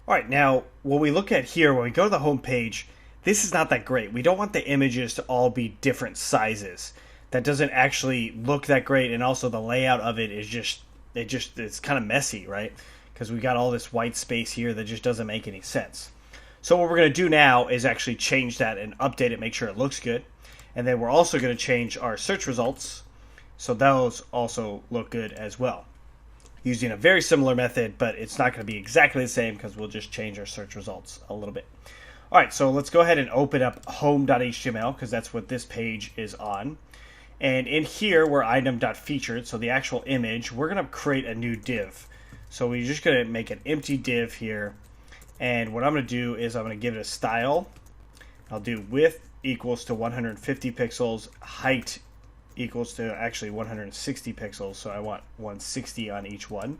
All right, now what we look at here, when we go to the home page, this is not that great. We don't want the images to all be different sizes. That doesn't actually look that great, and also the layout of it is it's kind of messy, right? Because we got all this white space here that just doesn't make any sense. So what we're going to do now is actually change that and update it, make sure it looks good. And then we're also going to change our search results so those also look good as well, using a very similar method, but it's not going to be exactly the same because we'll just change our search results a little bit. All right, so let's go ahead and open up home.html because that's what this page is on. And in here, we're item.featured, so the actual image, we're going to create a new div. So we're just going to make an empty div here. And what I'm going to do is I'm going to give it a style. I'll do width equals to 150 pixels, height equals to actually 160 pixels, so I want 160 on each one.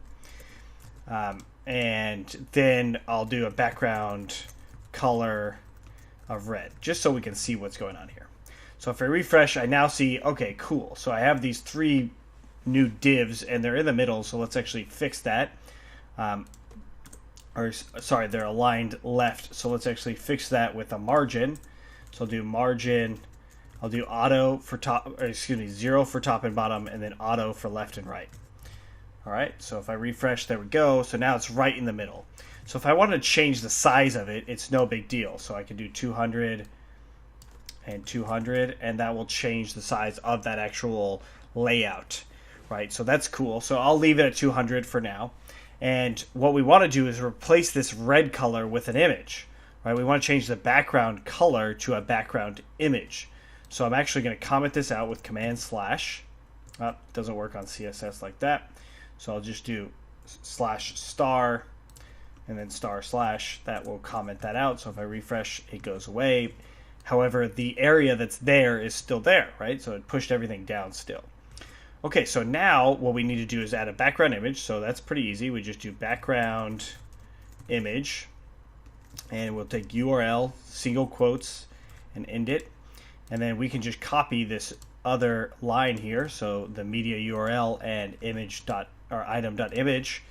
And then I'll do a background color of red, just so we can see what's going on here. So if I refresh, I now see, okay, cool. So I have these three new divs, and they're in the middle, so let's actually fix that. Sorry, they're aligned left, so let's actually fix that with a margin. So I'll do margin, I'll do auto for top, or excuse me, 0 for top and bottom, and then auto for left and right. All right, so if I refresh, there we go. So now it's right in the middle. So if I want to change the size of it, it's no big deal. So I can do 200 and 200, and that will change the size of that actual layout, right? So that's cool. So I'll leave it at 200 for now. And what we want to do is replace this red color with an image, right? We want to change the background color to a background image. So I'm actually going to comment this out with command slash. Oh, doesn't work on CSS like that. So I'll just do slash star and then star slash. That will comment that out. So if I refresh, it goes away. However, the area that's there is still there, right? So it pushed everything down still. Okay, so now what we need to do is add a background image. So that's pretty easy. We just do background image, and we'll take URL, single quotes, and end it. And then we can just copy this other line here. So the media URL and item.image,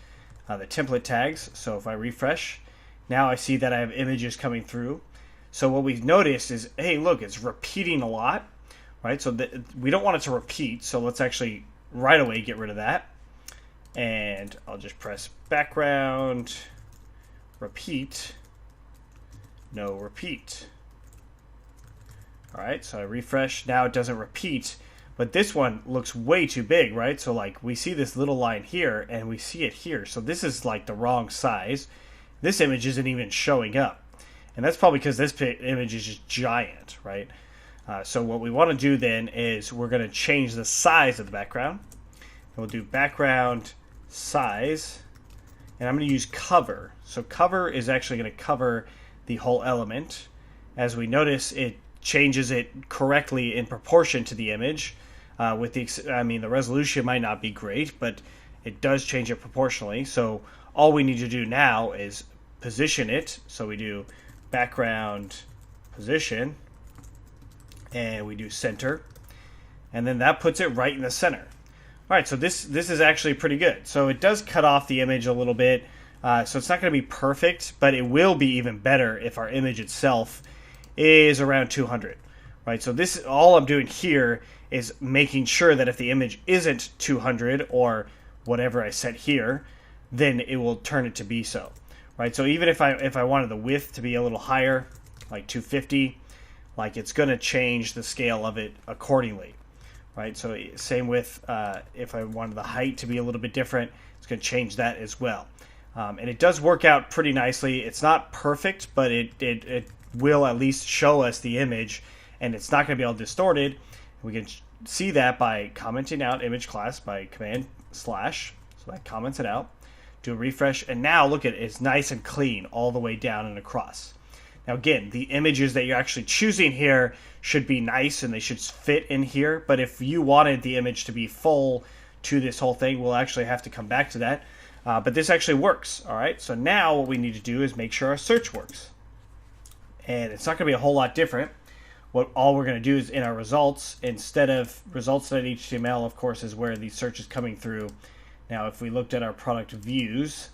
the template tags. So if I refresh, now I see that I have images coming through. So what we've noticed is, hey, look, it's repeating a lot, right? So we don't want it to repeat. So let's actually right away get rid of that. And I'll just press background, repeat, no repeat. All right, so I refresh. Now it doesn't repeat, but this one looks way too big, right? So like we see this little line here and we see it here. So this is like the wrong size. This image isn't even showing up. And that's probably because this image is just giant, right? So what we want to do then is we're going to change the size of the background. And we'll do background size. And I'm going to use cover. So cover is actually going to cover the whole element. As we notice, it changes it correctly in proportion to the image. The resolution might not be great, but it does change it proportionally. So all we need to do now is position it. So we do background position, and we do center, and then that puts it right in the center. All right, so this is actually pretty good. So it does cut off the image a little bit, so it's not going to be perfect, but it will be even better if our image itself is around 200, right? So this, all I'm doing here is making sure that if the image isn't 200 or whatever I set here, then it will turn it to be so. Right, so even if I wanted the width to be a little higher, like 250, like it's going to change the scale of it accordingly, right? So same with if I wanted the height to be a little bit different, it's going to change that as well. And it does work out pretty nicely. It's not perfect, but it will at least show us the image, and it's not going to be all distorted. We can see that by commenting out image class by command slash, so that comments it out. Do a refresh, and now look at it, it's nice and clean all the way down and across. Now again, the images that you're actually choosing here should be nice and they should fit in here, but if you wanted the image to be full to this whole thing, we'll actually have to come back to that. But this actually works, all right? So now what we need to do is make sure our search works. And it's not going to be a whole lot different. All we're going to do is in our results, instead of results.html, of course, is where the search is coming through. Now, if we looked at our product views,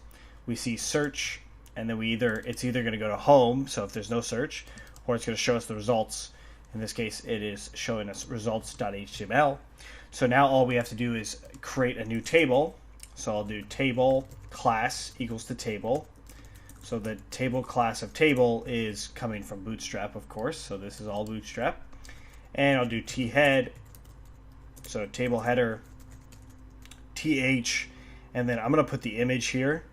we see search, and then it's either going to go to home, so if there's no search, or it's going to show us the results. In this case, it is showing us results.html. So now all we have to do is create a new table. So I'll do table class equals to table. So the table class of table is coming from Bootstrap, of course. So this is all Bootstrap. And I'll do thead, so table header, th, and then I'm going to put the image here,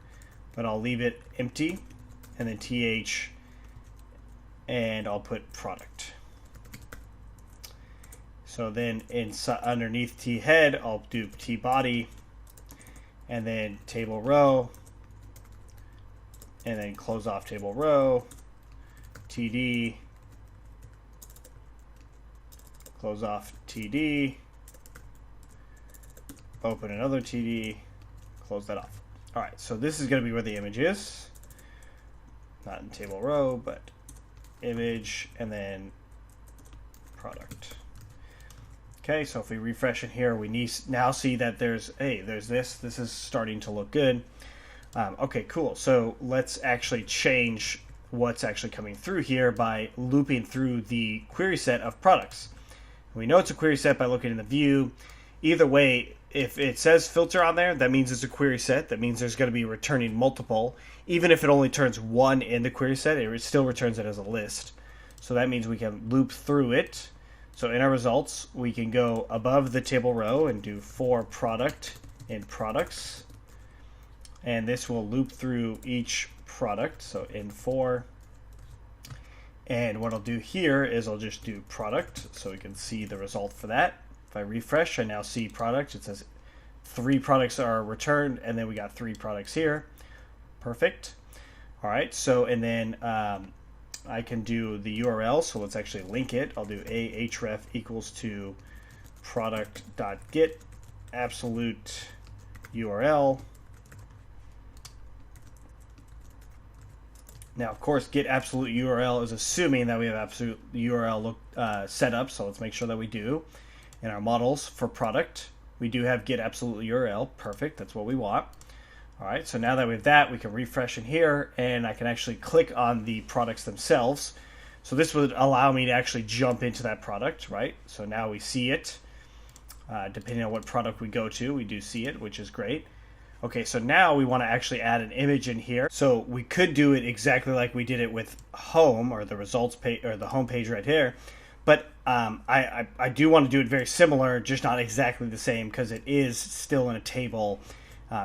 but I'll leave it empty, and then th, and I'll put product. So then underneath thead, I'll do tbody, and then table row, and then close off table row, td, close off td, open another td, close that off. All right, so this is going to be where the image is. Not in table row, but image, and then product. Okay, so if we refresh in here, we now see that there's this. This is starting to look good. Okay, cool. So let's actually change what's actually coming through here by looping through the query set of products. We know it's a query set by looking in the view. Either way, if it says filter on there, that means it's a query set. That means there's going to be returning multiple. Even if it only turns one in the query set, it still returns it as a list. So that means we can loop through it. So in our results, we can go above the table row and do for product in products. And this will loop through each product. So in for. And what I'll do here is I'll just do product so we can see the result for that. If I refresh, I now see product. It says 3 products are returned, and then we got 3 products here. Perfect. All right, so and then I can do the URL, so let's actually link it. I'll do ahref equals to product.get absolute URL. Now, of course, get absolute URL is assuming that we have absolute URL set up, so let's make sure that we do. In our models for product, we do have get absolute URL. Perfect, that's what we want. All right, so now that we have that, we can refresh in here, and I can actually click on the products themselves. So this would allow me to actually jump into that product, right? So now we see it. Depending on what product we go to, we do see it, which is great. Okay, so now we want to actually add an image in here. So we could do it exactly like we did it with home, or the results page, or the home page right here. But I do want to do it very similar, just not exactly the same, because it is still in a table.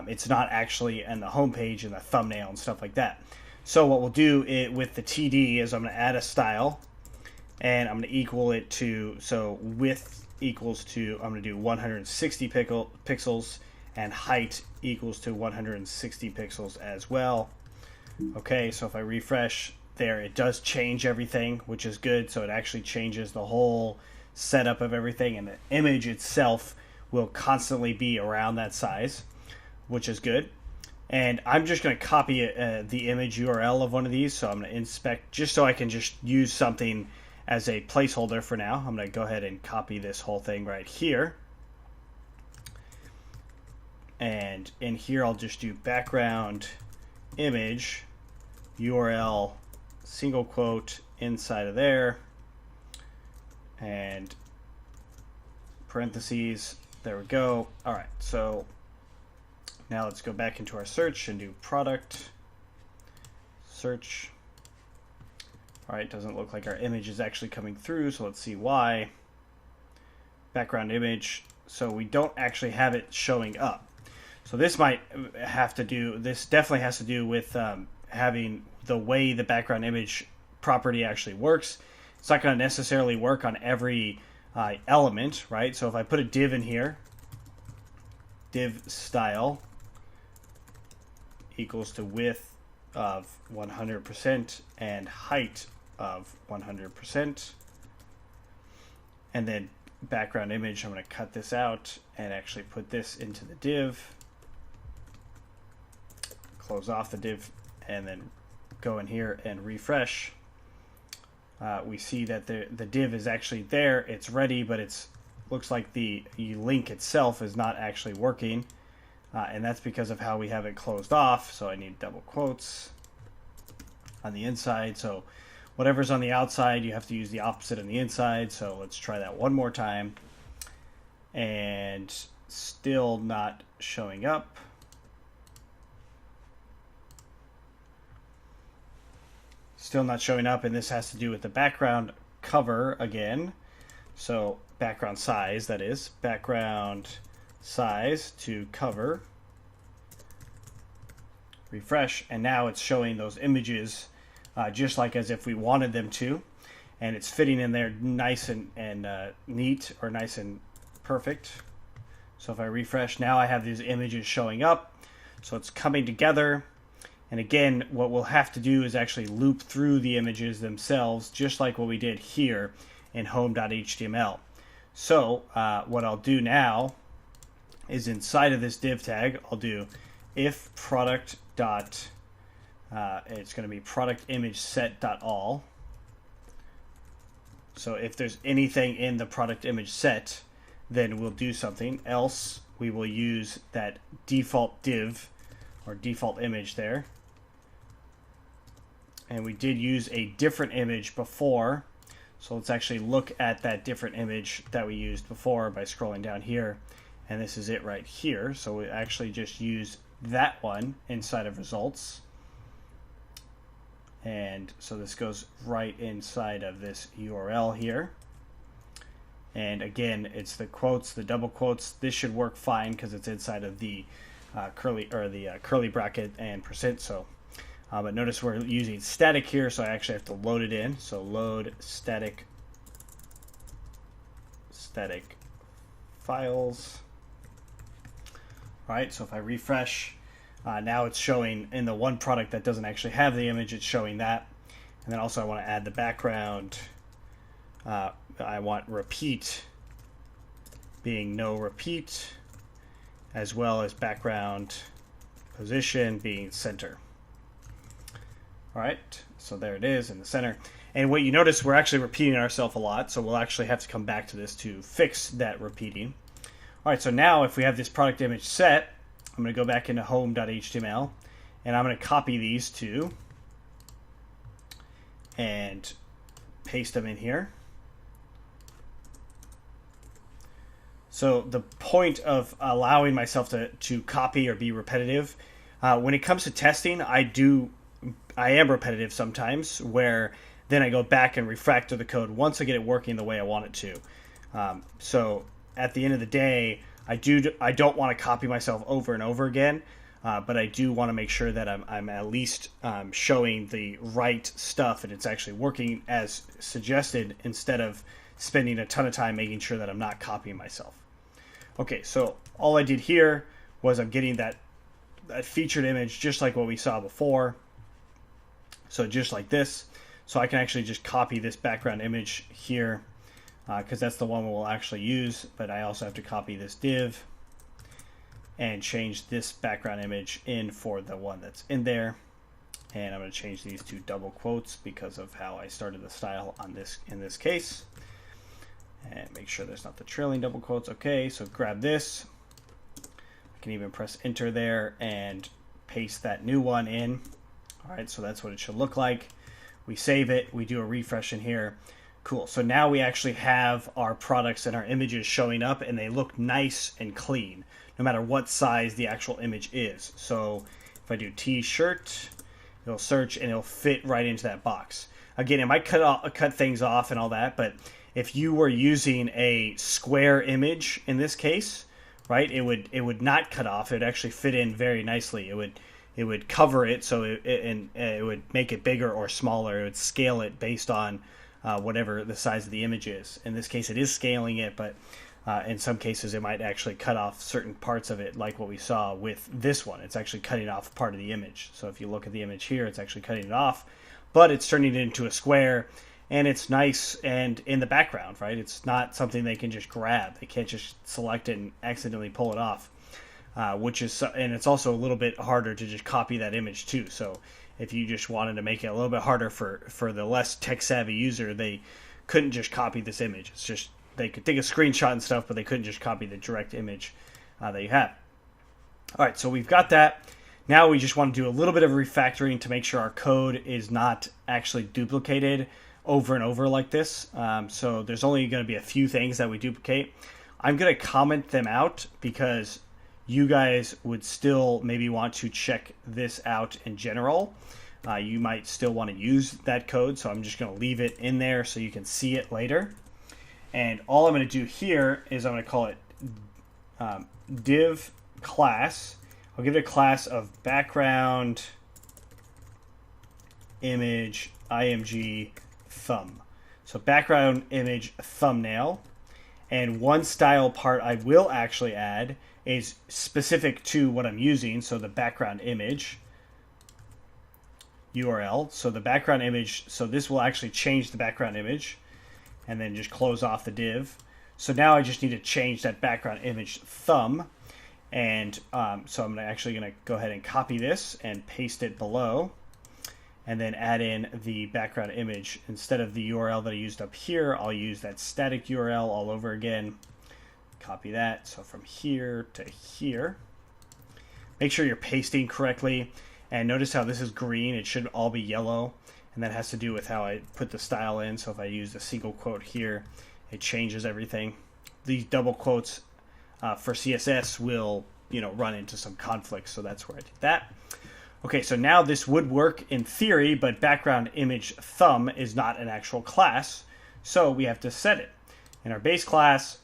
It's not actually in the home page and the thumbnail and stuff like that. So what we'll do with the TD is I'm going to add a style, and I'm going to equal it to, so width equals to, I'm going to do 160 pixels, and height equals to 160 pixels as well. Okay, so if I refresh there, it does change everything, which is good. So it actually changes the whole setup of everything, and the image itself will constantly be around that size, which is good. And I'm just going to copy the image URL of one of these. So I'm going to inspect, just so I can just use something as a placeholder for now. I'm going to go ahead and copy this whole thing right here. And in here, I'll just do background image URL single quote inside of there, and parentheses. There we go. All right, so now let's go back into our search and do product search. All right, doesn't look like our image is actually coming through, so let's see why. Background image, so we don't actually have it showing up. So this might have to do, this definitely has to do with having the way the background image property actually works. It's not going to necessarily work on every element, right? So if I put a div in here, div style equals to width of 100% and height of 100%, and then background image, I'm going to cut this out and actually put this into the div, close off the div, and then go in here and refresh. We see that the div is actually there, it's ready, but it's looks like the link itself is not actually working, and that's because of how we have it closed off. So I need double quotes, on the inside. So whatever's on the outside, you have to use the opposite on the inside. So let's try that one more time. And still not showing up. Still not showing up, and this has to do with the background cover again. So background size, that is. Background size to cover. Refresh, and now it's showing those images just like as if we wanted them to. And it's fitting in there nice and neat, or nice and perfect. So if I refresh, now I have these images showing up. So it's coming together. And again, what we'll have to do is actually loop through the images themselves, just like what we did here in home.html. So what I'll do now is inside of this div tag, I'll do if product dot, it's going to be product image set dot all. So if there's anything in the product image set, then we'll do something. Else we will use that default div or default image there. And we did use a different image before. So let's actually look at that different image that we used before by scrolling down here. And this is it right here. So we actually just use that one inside of results. And so this goes right inside of this URL here. And again, it's the quotes, the double quotes. This should work fine because it's inside of the curly bracket and percent. So, but notice we're using static here, so I actually have to load it in. So load static files. All right. So if I refresh, now it's showing in the one product that doesn't actually have the image. It's showing that, and then also I want to add the background. I want repeat being no repeat, as well as background position being center. All right, so there it is in the center. And what you notice, we're actually repeating ourselves a lot, so we'll actually have to come back to this to fix that repeating. All right, so now if we have this product image set, I'm going to go back into home.html, and I'm going to copy these two and paste them in here. So the point of allowing myself to copy or be repetitive, when it comes to testing, I am repetitive sometimes, where then I go back and refactor the code once I get it working the way I want it to. So at the end of the day, I don't want to copy myself over and over again, but I do want to make sure that I'm at least showing the right stuff and it's actually working as suggested, instead of spending a ton of time making sure that I'm not copying myself. Okay, so all I did here was I'm getting that featured image just like what we saw before. So just like this. So I can actually just copy this background image here, because that's the one we'll actually use, but I also have to copy this div and change this background image in for the one that's in there. And I'm going to change these to double quotes because of how I started the style on this in this case. And make sure there's not the trailing double quotes. Okay, so grab this. I can even press enter there and paste that new one in. All right, so that's what it should look like. We save it, we do a refresh in here. Cool, so now we actually have our products and our images showing up, and they look nice and clean, no matter what size the actual image is. So if I do t-shirt, it'll search and it'll fit right into that box. Again, it might cut things off and all that, but if you were using a square image in this case, right, it would not cut off. It would actually fit in very nicely. It would cover it, so it would make it bigger or smaller. It would scale it based on whatever the size of the image is. In this case, it is scaling it, but in some cases, it might actually cut off certain parts of it, like what we saw with this one. It's actually cutting off part of the image. So if you look at the image here, it's actually cutting it off, but it's turning it into a square, and it's nice and in the background, right? It's not something they can just grab. They can't just select it and accidentally pull it off. And it's also a little bit harder to just copy that image too. So if you just wanted to make it a little bit harder for the less tech savvy user, they couldn't just copy this image. It's just, they could take a screenshot and stuff, but they couldn't just copy the direct image that you have. All right, so we've got that. Now we just want to do a little bit of refactoring to make sure our code is not actually duplicated over and over like this. So there's only going to be a few things that we duplicate. I'm going to comment them out because you guys would still maybe want to check this out in general. You might still want to use that code, so I'm just going to leave it in there so you can see it later. And all I'm going to do here is I'm going to call it div class. I'll give it a class of background image img thumb. So background image thumbnail. And one style part I will actually add is specific to what I'm using. So the background image URL. So the background image, so this will actually change the background image and then just close off the div. So now I just need to change that background image thumb. And so I'm actually going to go ahead and copy this and paste it below and then add in the background image. Instead of the URL that I used up here, I'll use that static URL all over again. Copy that. So from here to here. Make sure you're pasting correctly. And notice how this is green. It should all be yellow. And that has to do with how I put the style in. So if I use a single quote here, it changes everything. These double quotes for CSS will, run into some conflicts. So that's where I did that. Okay, so now this would work in theory, but background image thumb is not an actual class. So we have to set it. In our base class,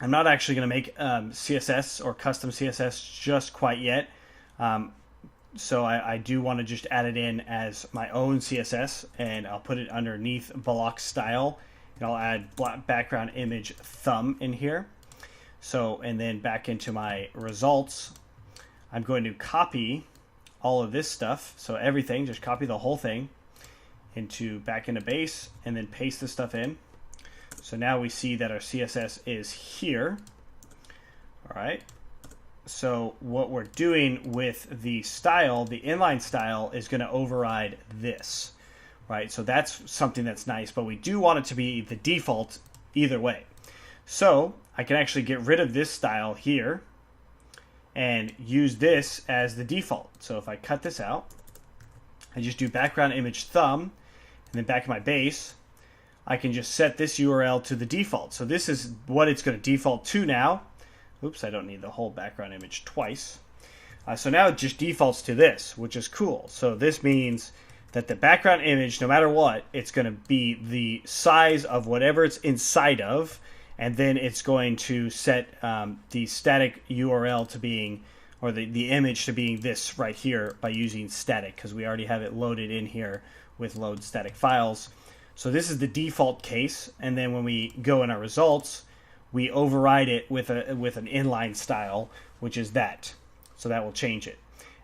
I'm not actually going to make CSS or custom CSS just quite yet. So I do want to just add it in as my own CSS, and I'll put it underneath block style, and I'll add background image thumb in here. So, and then back into my results, I'm going to copy all of this stuff. So everything, just copy the whole thing back into base, and then paste this stuff in. So now we see that our CSS is here. All right. So what we're doing with the style, the inline style, is going to override this, right? So that's something that's nice, but we do want it to be the default either way. So I can actually get rid of this style here and use this as the default. So if I cut this out, I just do background image thumb, and then back in my base, I can just set this URL to the default. So this is what it's going to default to now. Oops, I don't need the whole background image twice. So now it just defaults to this, which is cool. So this means that the background image, no matter what, it's going to be the size of whatever it's inside of, and then it's going to set the static URL to being, or the image to being this right here by using static, because we already have it loaded in here with load static files. So this is the default case, and then when we go in our results, we override it with an inline style, which is that. So that will change it.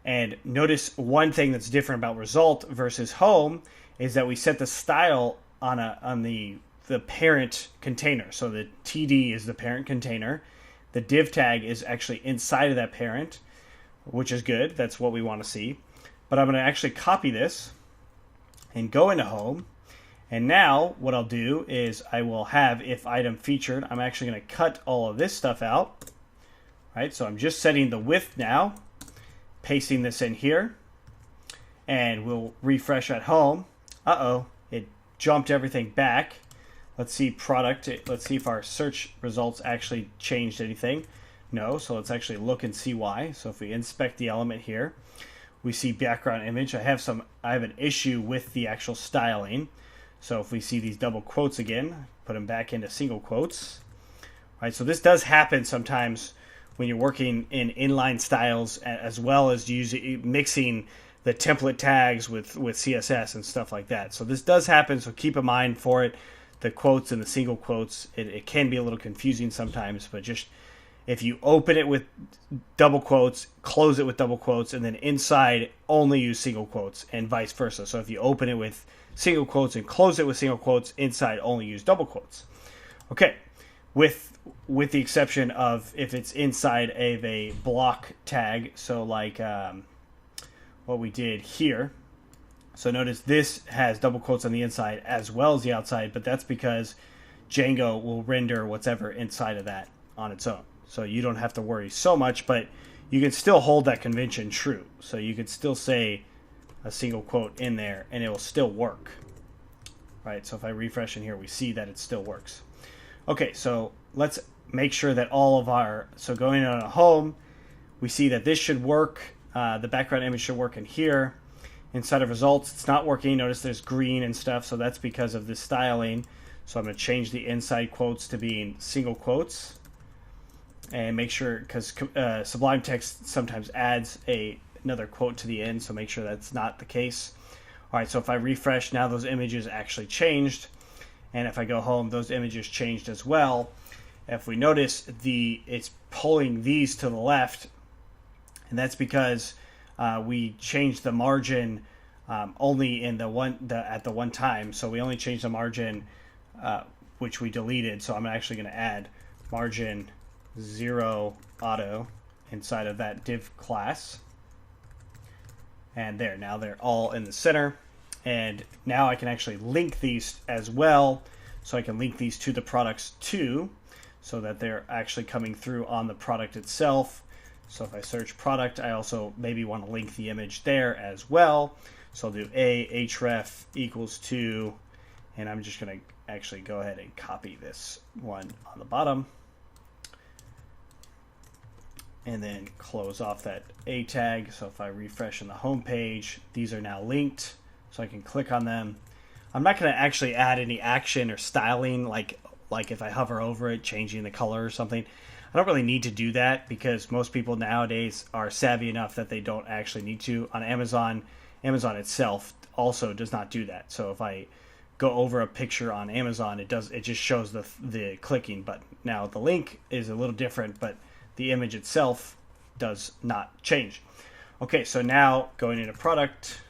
And notice one thing that's different about result versus home is that we set the style on the parent container. So the TD is the parent container. The div tag is actually inside of that parent, which is good. That's what we want to see. But I'm going to actually copy this and go into home. And now what I'll do is I will have if item featured. I'm actually going to cut all of this stuff out. Right? So I'm just setting the width now, pasting this in here, and we'll refresh at home. Uh-oh, it jumped everything back. Let's see product. Let's see if our search results actually changed anything. No, so let's actually look and see why. So if we inspect the element here, we see background image. I have an issue with the actual styling. So if we see these double quotes again, put them back into single quotes. Right, so this does happen sometimes when you're working in inline styles, as well as mixing the template tags with CSS and stuff like that. So this does happen, so keep in mind for it. The quotes and the single quotes, it can be a little confusing sometimes, but just if you open it with double quotes, close it with double quotes, and then inside only use single quotes, and vice versa. So if you open it with single quotes and close it with single quotes, inside only use double quotes. Okay, with the exception of if it's inside of a block tag, so like what we did here. So notice this has double quotes on the inside as well as the outside, but that's because Django will render whatever inside of that on its own. So you don't have to worry so much, but you can still hold that convention true. So you could still say a single quote in there and it will still work. Right, so if I refresh in here, we see that it still works. Okay, so let's make sure that all of our, so going on a home, we see that this should work. The background image should work in here. Inside of results, it's not working. Notice there's green and stuff, so that's because of this styling. So I'm going to change the inside quotes to being single quotes. And make sure, because Sublime Text sometimes adds another quote to the end, so make sure that's not the case. All right, so if I refresh, now those images actually changed. And if I go home, those images changed as well. If we notice, it's pulling these to the left, and that's because we changed the margin only in at the one time. So we only changed the margin, which we deleted. So I'm actually going to add margin 0 auto inside of that div class. And there, now they're all in the center. And now I can actually link these as well. So I can link these to the products too, so that they're actually coming through on the product itself. So if I search product, I also maybe want to link the image there as well. So I'll do href equals to, and I'm just going to actually go ahead and copy this one on the bottom. And then close off that A tag. So if I refresh on the home page, these are now linked, so I can click on them. I'm not going to actually add any action or styling, like if I hover over it, changing the color or something. I don't really need to do that because most people nowadays are savvy enough that they don't actually need to. On Amazon itself also does not do that. So if I go over a picture on Amazon, it just shows the clicking button. Now the link is a little different, but the image itself does not change. Okay, so now going into product,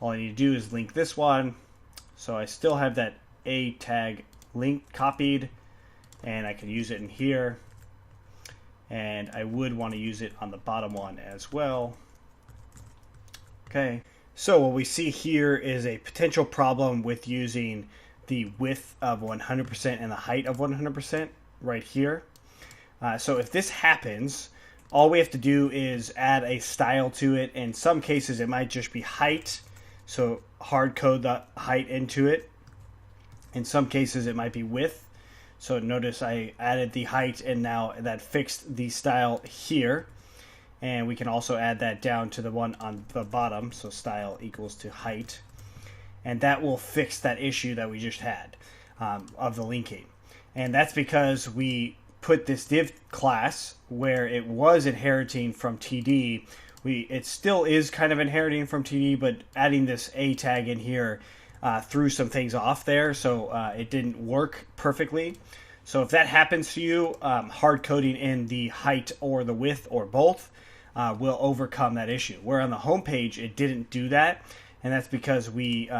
all I need to do is link this one. So I still have that A tag link copied, and I can use it in here. And I would want to use it on the bottom one as well. Okay, so what we see here is a potential problem with using the width of 100% and the height of 100% right here. So if this happens, all we have to do is add a style to it. In some cases, it might just be height. So hard code the height into it. In some cases, it might be width. So notice I added the height, and now that fixed the style here. And we can also add that down to the one on the bottom. So style equals to height. And that will fix that issue that we just had of the linking. And that's because we put this div class where it was inheriting from TD. It still is kind of inheriting from TD, but adding this A tag in here threw some things off there, so it didn't work perfectly. So if that happens to you, hard coding in the height or the width or both will overcome that issue. Where on the home page it didn't do that, and that's because it's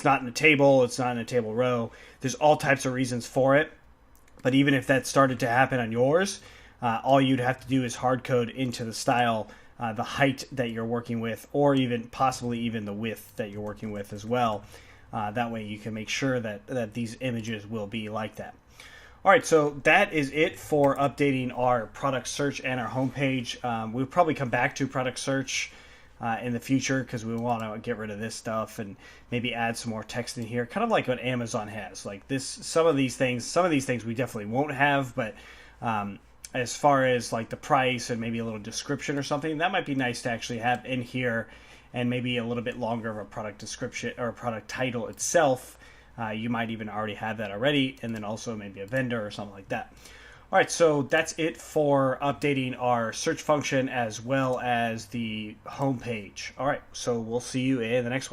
not in the table, it's not in a table row. There's all types of reasons for it. But even if that started to happen on yours, all you'd have to do is hard code into the style the height that you're working with, or even possibly even the width that you're working with as well. That way you can make sure that these images will be like that. All right, so that is it for updating our product search and our homepage. We'll probably come back to product search in the future because we want to get rid of this stuff and maybe add some more text in here, kind of like what Amazon has. Like this, some of these things we definitely won't have, but as far as like the price and maybe a little description or something, that might be nice to actually have in here, and maybe a little bit longer of a product description or a product title itself. You might even already have that already, and then also maybe a vendor or something like that. All right, so that's it for updating our search function as well as the home page. All right, so we'll see you in the next one.